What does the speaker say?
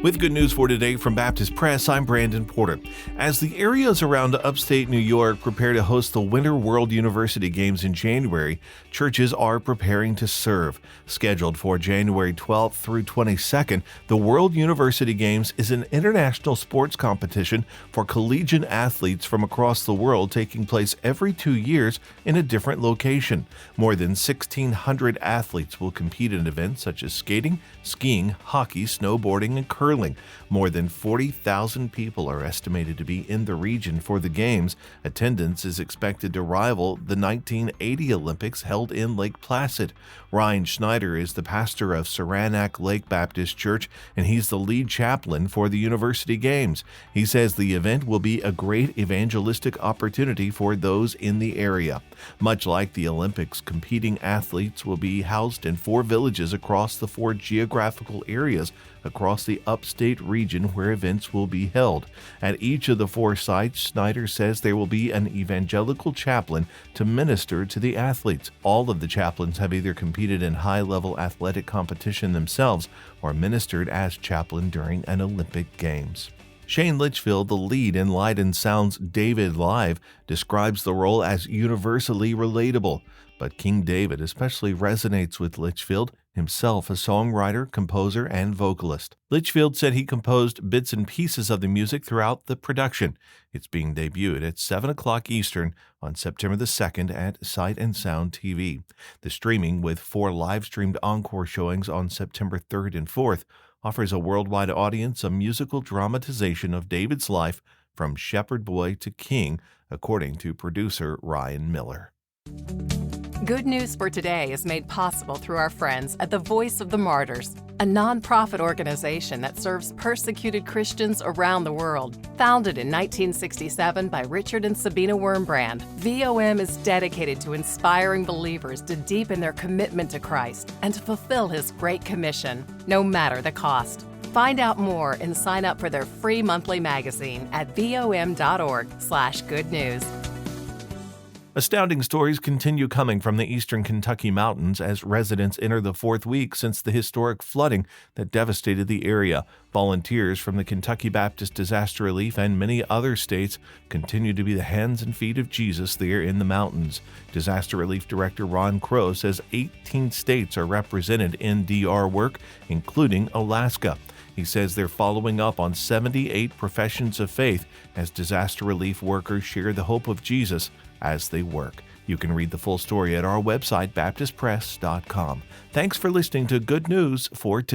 With good news for today from Baptist Press, I'm Brandon Porter. As the areas around upstate New York prepare to host the Winter World University Games in January, churches are preparing to serve. Scheduled for January 12th through 22nd, the World University Games is an international sports competition for collegiate athletes from across the world, taking place every 2 years in a different location. More than 1,600 athletes will compete in events such as skating, skiing, hockey, snowboarding, and curling. More than 40,000 people are estimated to be in the region for the Games. Attendance is expected to rival the 1980 Olympics held in Lake Placid. Ryan Schneider is the pastor of Saranac Lake Baptist Church, and he's the lead chaplain for the University Games. He says the event will be a great evangelistic opportunity for those in the area. Much like the Olympics, competing athletes will be housed in 4 villages across the 4 geographical areas across the upstate region where events will be held. At each of the 4 sites, Snyder says there will be an evangelical chaplain to minister to the athletes. All of the chaplains have either competed in high-level athletic competition themselves or ministered as chaplain during an Olympic Games. Shane Litchfield, the lead in Light and Sound's David Live, describes the role as universally relatable. But King David especially resonates with Litchfield, himself a songwriter, composer, and vocalist. Litchfield said he composed bits and pieces of the music throughout the production. It's being debuted at 7 o'clock Eastern on September the 2nd at Sight and Sound TV. The streaming, with 4 live-streamed encore showings on September 3rd and 4th, offers a worldwide audience a musical dramatization of David's life from shepherd boy to king, according to producer Ryan Miller. Good News for Today is made possible through our friends at the Voice of the Martyrs, a nonprofit organization that serves persecuted Christians around the world. Founded in 1967 by Richard and Sabina Wurmbrand, VOM is dedicated to inspiring believers to deepen their commitment to Christ and to fulfill His Great Commission, no matter the cost. Find out more and sign up for their free monthly magazine at vom.org/goodnews. Astounding stories continue coming from the eastern Kentucky mountains as residents enter the 4th week since the historic flooding that devastated the area. Volunteers from the Kentucky Baptist Disaster Relief and many other states continue to be the hands and feet of Jesus there in the mountains. Disaster Relief Director Ron Crow says 18 states are represented in DR work, including Alaska. He says they're following up on 78 professions of faith as disaster relief workers share the hope of Jesus as they work. You can read the full story at our website, baptistpress.com. Thanks for listening to Good News for today.